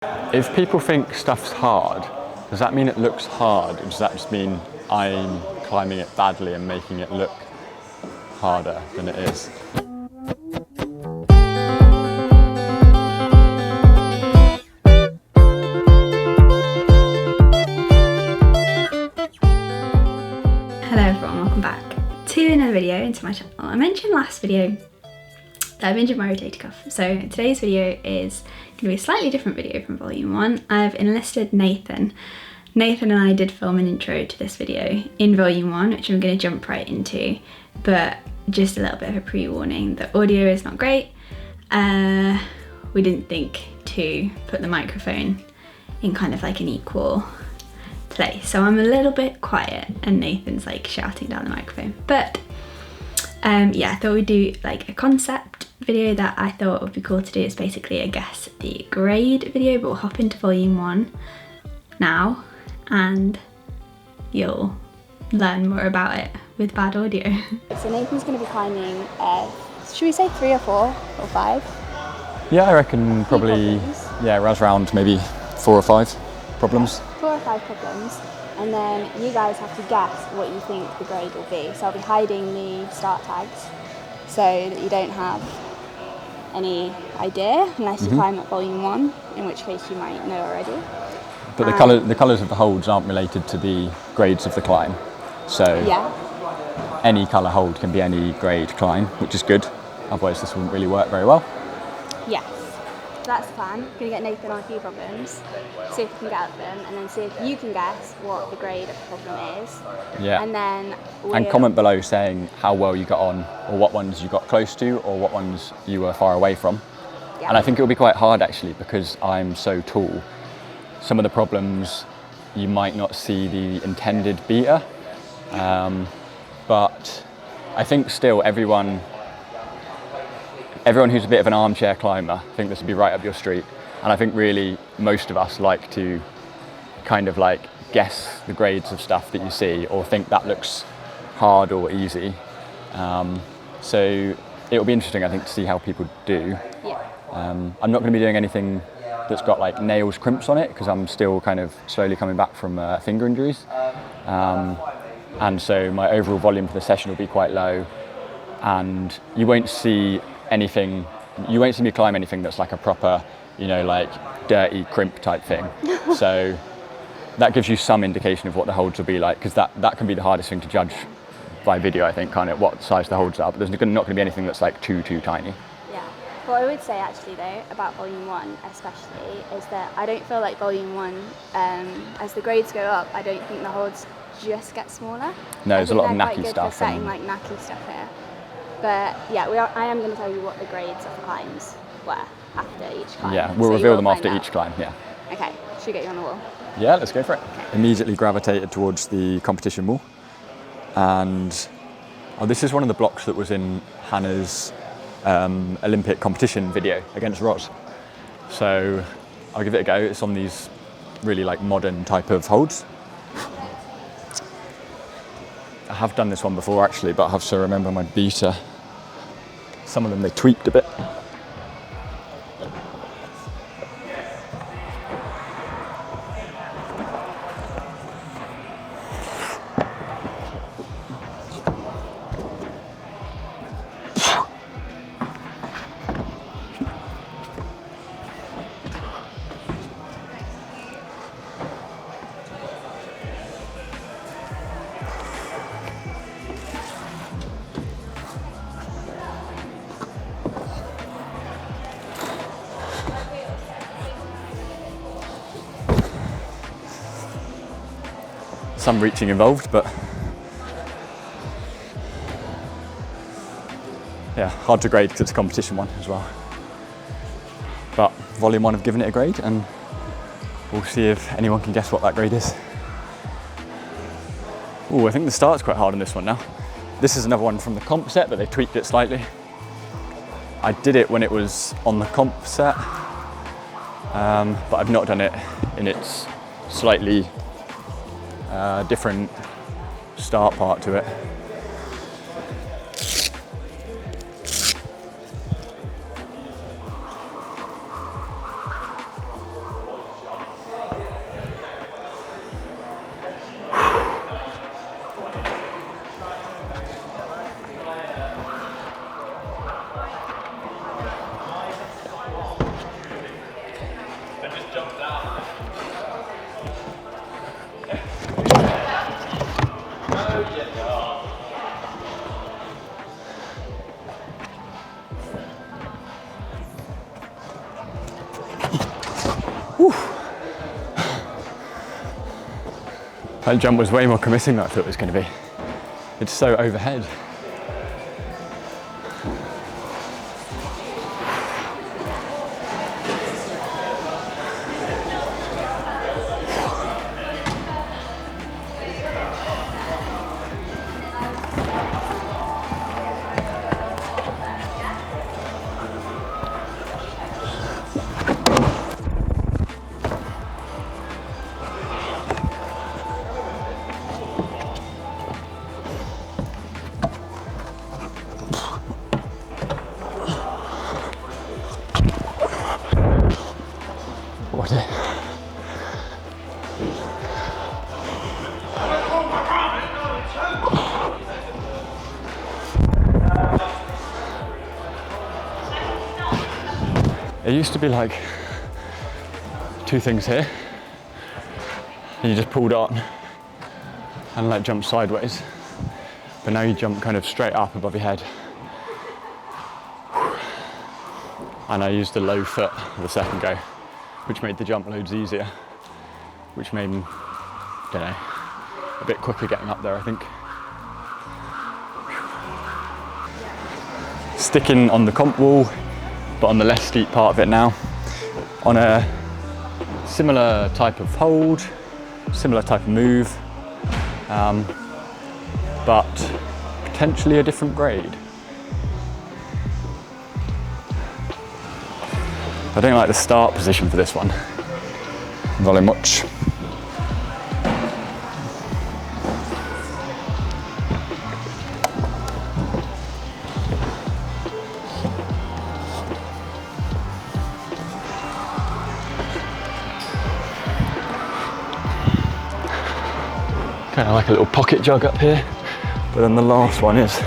If people think stuff's hard, does that mean it looks hard? Or does that just mean I'm climbing it badly and making it look harder than it is? Hello everyone, welcome back to another video into my channel. I mentioned last video that I've injured my rotator cuff, so today's video is going to be a slightly different video from volume 1. I've enlisted Nathan. Nathan and I did film an intro to this video in volume 1, which I'm going to jump right into, but just a little bit of a pre-warning. The audio is not great. We didn't think to put the microphone in kind of like an equal place, so I'm a little bit quiet and Nathan's like shouting down the microphone. But yeah, I thought we'd do like a concept video that I thought would be cool to do. It's basically a guess the grade video, but we'll hop into volume 1 now and you'll learn more about it with bad audio. So Nathan's going to be climbing, should we say 3 or 4 or 5? Yeah, I reckon probably, yeah, around maybe 4 or 5 problems. 4 or 5 problems, and then you guys have to guess what you think the grade will be. So I'll be hiding the start tags so that you don't have any idea unless you climb at volume 1, in which case you might know already. But the colours of the holds aren't related to the grades of the climb. So yeah, any colour hold can be any grade climb, which is good. Otherwise this wouldn't really work very well. yes. So that's the plan. We're going to get Nathan on a few problems, see if we can get at them, and then see if you can guess what the grade of the problem is. Yeah. And then And comment below saying how well you got on, or what ones you got close to, or what ones you were far away from. Yeah. And I think it will be quite hard actually, because I'm so tall. Some of the problems you might not see the intended beater, but I think still everyone who's a bit of an armchair climber, I think this would be right up your street. And I think really most of us like to kind of like guess the grades of stuff that you see, or think that looks hard or easy. So it'll be interesting, I think, to see how people do. Yeah. I'm not going to be doing anything that's got like nails crimps on it, because I'm still kind of slowly coming back from finger injuries. And so my overall volume for the session will be quite low, and you won't see me climb anything that's like a proper, you know, like dirty crimp type thing. So that gives you some indication of what the holds will be like, because that can be the hardest thing to judge by video, I think, kind of what size the holds are, but there's not going to be anything that's like too tiny. Yeah. What I would say actually though about volume 1 especially is that I don't feel like volume 1, as the grades go up, I don't think the holds just get smaller. No, there's a lot of nacky knacky stuff. stuff. For setting like knacky stuff here. But yeah, I am going to tell you what the grades of the climbs were after each climb. Yeah, we'll So reveal you them will after find each out. climb, yeah. Okay, should we get you on the wall? Yeah, let's go for it. Okay. Immediately gravitated towards the competition wall. And this is one of the blocks that was in Hannah's Olympic competition video against Roz. So I'll give it a go. It's on these really like modern type of holds. I have done this one before actually, but I have to remember my beater. Some of them they tweaked a bit. Some reaching involved, but yeah, hard to grade because it's a competition one as well. But volume 1 have given it a grade, and we'll see if anyone can guess what that grade is. Oh, I think the start's quite hard on this one now. This is another one from the comp set, but they tweaked it slightly. I did it when it was on the comp set, but I've not done it in its slightly different start part to it. just jumped down. That jump was way more convincing than I thought it was going to be. It's so overhead. What a... It used to be like two things here, and you just pulled on and like jump sideways, but now you jump kind of straight up above your head. And I used the low foot the second go, which made the jump loads easier, which made me, don't know, a bit quicker getting up there, I think. Sticking on the comp wall, but on the less steep part of it now, on a similar type of hold, similar type of move, but potentially a different grade. I don't like the start position for this one, very much. Kind of like a little pocket jug up here, but then the last one is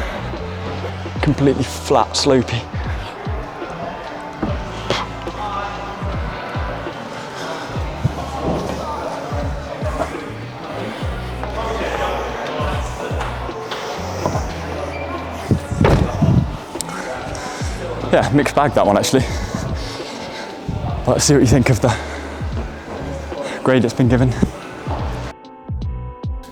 completely flat, slopey. Yeah, mixed bag that one actually. Let's see what you think of the grade it's been given.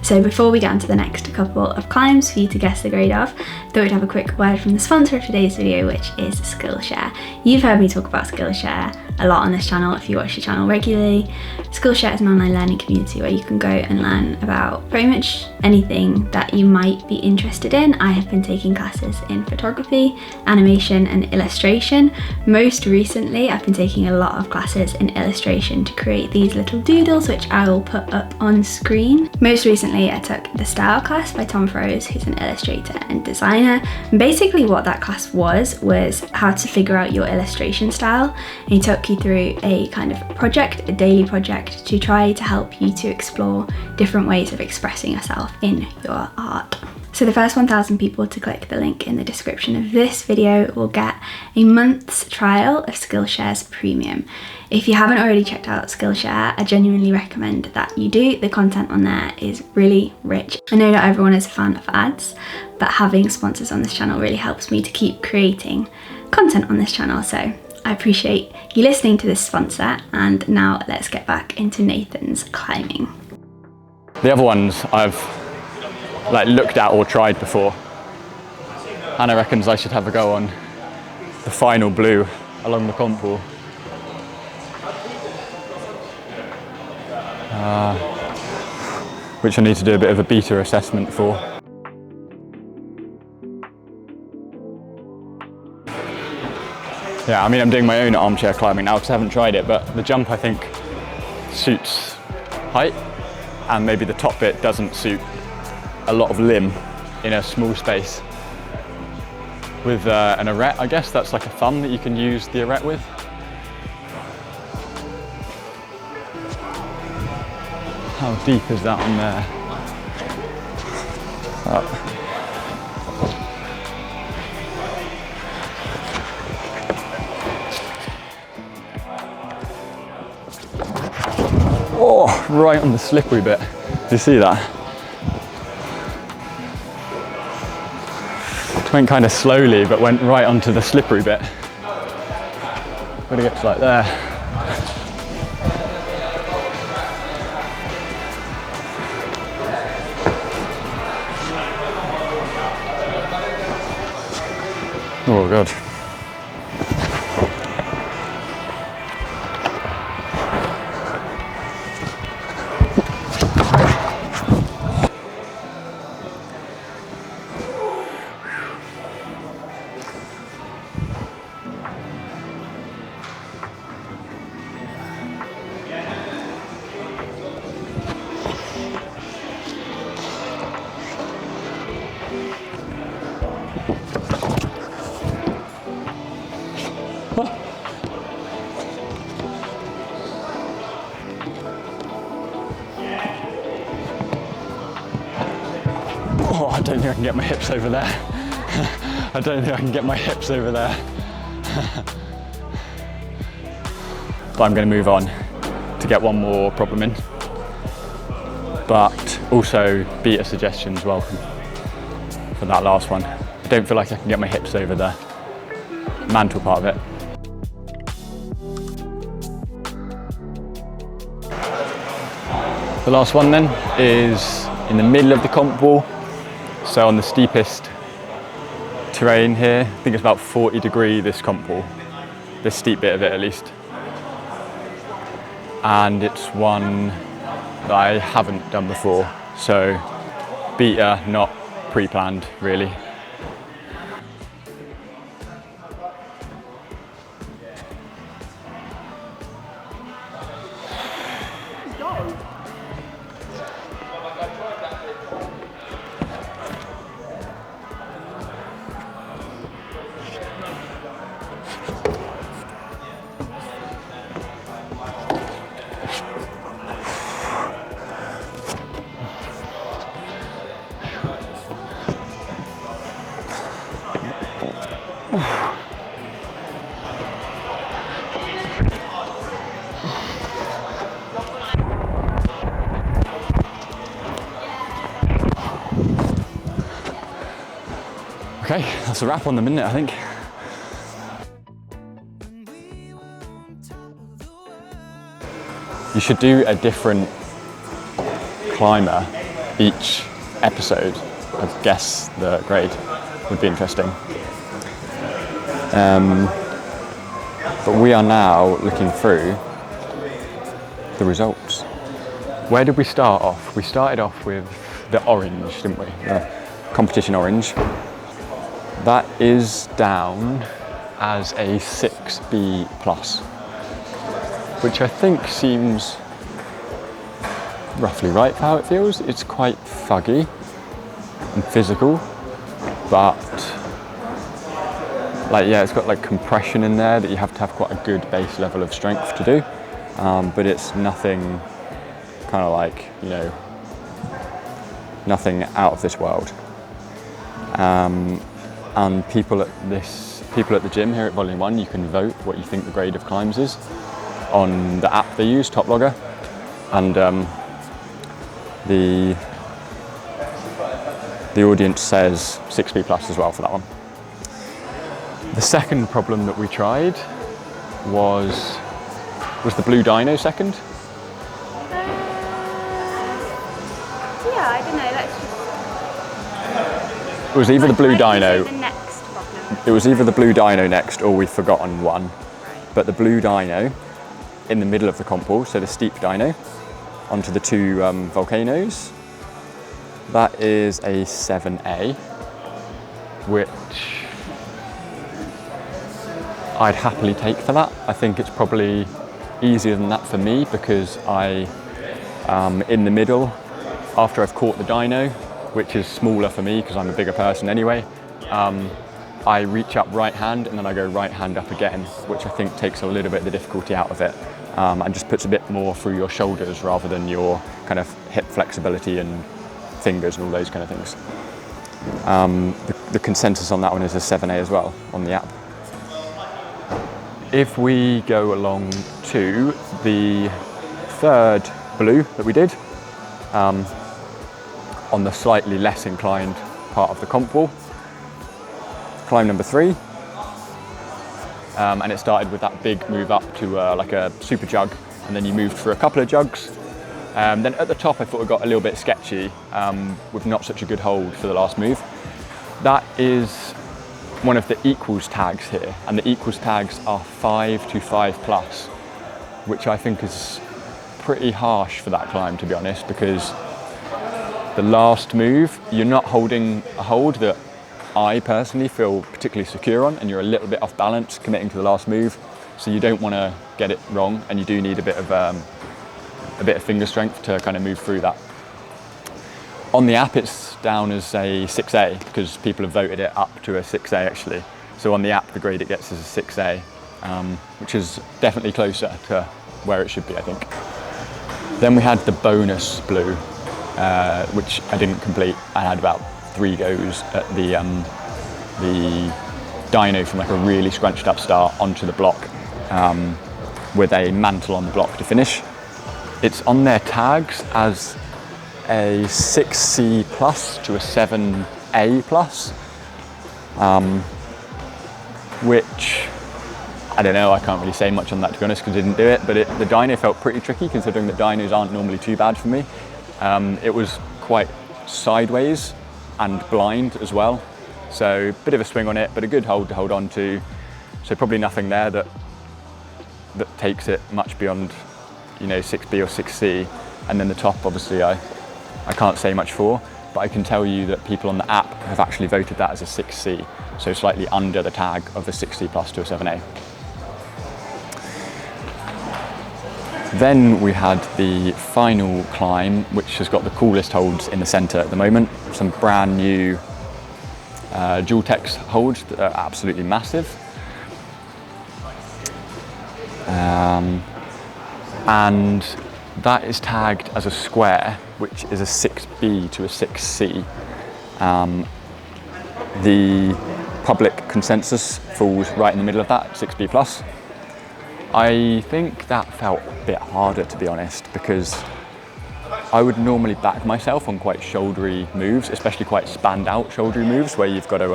So before we get on to the next couple of climbs for you to guess the grade of, thought we'd have a quick word from the sponsor of today's video, which is Skillshare. You've heard me talk about Skillshare a lot on this channel if you watch the channel regularly. Skillshare is an online learning community where you can go and learn about pretty much anything that you might be interested in. I have been taking classes in photography, animation and illustration. Most recently, I've been taking a lot of classes in illustration to create these little doodles, which I will put up on screen. Most recently, I took the Style class by Tom Froese, who's an illustrator and designer. And basically what that class was how to figure out your illustration style. And he took you through a kind of project, a daily project, to try to help you to explore different ways of expressing yourself in your art. So the first 1,000 people to click the link in the description of this video will get a month's trial of Skillshare's Premium. If you haven't already checked out Skillshare, I genuinely recommend that you do. The content on there is really rich. I know not everyone is a fan of ads, but having sponsors on this channel really helps me to keep creating content on this channel. So I appreciate you listening to this sponsor, and now let's get back into Nathan's climbing. The other ones I've looked at or tried before. Hannah reckons I should have a go on the final blue along the comp wall. Which I need to do a bit of a beta assessment for. Yeah, I mean, I'm doing my own armchair climbing now because I haven't tried it, but the jump I think suits height, and maybe the top bit doesn't suit a lot of limb in a small space. With an arete, I guess that's like a thumb that you can use the arete with. How deep is that on there? Oh, right on the slippery bit. Do you see that? It went kind of slowly, but went right onto the slippery bit. When it gets like there. Oh God. Oh, I don't think I can get my hips over there. I don't think I can get my hips over there. But I'm going to move on to get one more problem in. But also beta suggestions welcome for that last one. I don't feel like I can get my hips over the mantle part of it. The last one then is in the middle of the comp wall. So on the steepest terrain here, I think it's about 40 degree this comp wall, this steep bit of it at least. And it's one that I haven't done before, so beta, not pre-planned really. Okay, that's a wrap on the minute, I think. You should do a different climber each episode. I guess the grade would be interesting. But we are now looking through the results. Where did we start off? We started off with the orange, didn't we? The competition orange. That is down as a 6B+, which I think seems roughly right for how it feels. It's quite fuggy and physical, but like, yeah, it's got like compression in there that you have to have quite a good base level of strength to do, but it's nothing kind of like, you know, nothing out of this world. And people at the gym here at Volume 1, you can vote what you think the grade of climbs is on the app they use, Top Logger, and the audience says 6B+ as well for that one. The second problem that we tried was the blue dino second. Yeah, I don't know. Let's just. It was either the blue dino. The next problem. It was either the blue dino next, or we've forgotten one. But the blue dino in the middle of the comp wall, so the steep dino, onto the two volcanoes. That is a 7A, which I'd happily take for that. I think it's probably easier than that for me because I, in the middle, after I've caught the dino, which is smaller for me because I'm a bigger person anyway, I reach up right hand and then I go right hand up again, which I think takes a little bit of the difficulty out of it, and just puts a bit more through your shoulders rather than your kind of hip flexibility and fingers and all those kind of things. The consensus on that one is a 7A as well on the app. If we go along to the third blue that we did on the slightly less inclined part of the comp wall. Climb number 3, and it started with that big move up to like a super jug, and then you moved for a couple of jugs. Then at the top I thought it got a little bit sketchy with not such a good hold for the last move. That is one of the equals tags here, and the equals tags are 5 to 5+, which I think is pretty harsh for that climb, to be honest, because the last move you're not holding a hold that I personally feel particularly secure on, and you're a little bit off balance committing to the last move, so you don't want to get it wrong, and you do need a bit of finger strength to kind of move through that. On the app it's down as a 6A because people have voted it up to a 6A actually. So on the app the grade it gets is a 6A, which is definitely closer to where it should be, I think. Then we had the bonus blue, which I didn't complete. I had about 3 goes at the dyno from like a really scrunched up start onto the block with a mantle on the block to finish. It's on their tags as a 6C plus to a 7A plus, which I don't know, I can't really say much on that to be honest because I didn't do it, but the dyno felt pretty tricky considering that dynos aren't normally too bad for me. It was quite sideways and blind as well, so a bit of a swing on it, but a good hold to hold on to, so probably nothing there that takes it much beyond, you know, 6B or 6C. And then the top obviously I can't say much for, but I can tell you that people on the app have actually voted that as a 6C, so slightly under the tag of a 6C plus to a 7A. Then we had the final climb, which has got the coolest holds in the centre at the moment. Some brand new Dual-Tex holds that are absolutely massive. And that is tagged as a square, which is a 6B to a 6C. The public consensus falls right in the middle of that, 6B plus. I think that felt a bit harder, to be honest, because I would normally back myself on quite shouldery moves, especially quite spanned out shouldery moves where you've got to,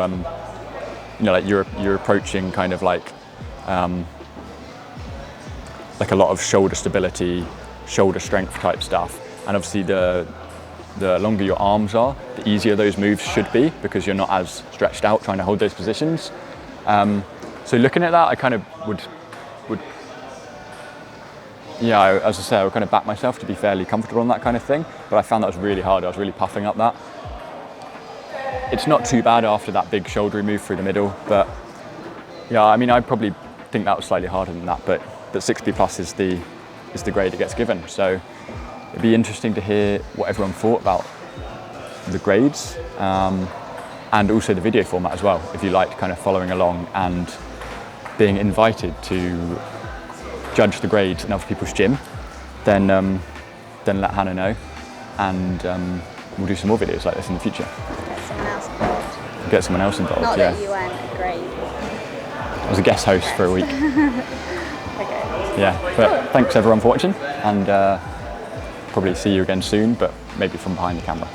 you know, like you're approaching kind of like a lot of shoulder stability, shoulder strength type stuff. And obviously the longer your arms are, the easier those moves should be because you're not as stretched out trying to hold those positions. So looking at that, I kind of would yeah, as I say, I would kind of back myself to be fairly comfortable on that kind of thing, but I found that was really hard. I was really puffing up that. It's not too bad after that big shouldery move through the middle, but yeah, I mean, I probably think that was slightly harder than that, but 6B plus is the grade it gets given. So it'd be interesting to hear what everyone thought about the grades and also the video format as well. If you liked kind of following along and being invited to judge the grades in other people's gym, then let Hannah know, and we'll do some more videos like this in the future. Get someone else involved. Not yeah. that you weren't great. I was a guest host for a week. Okay. Yeah, but thanks everyone for watching, and probably see you again soon, but maybe from behind the camera.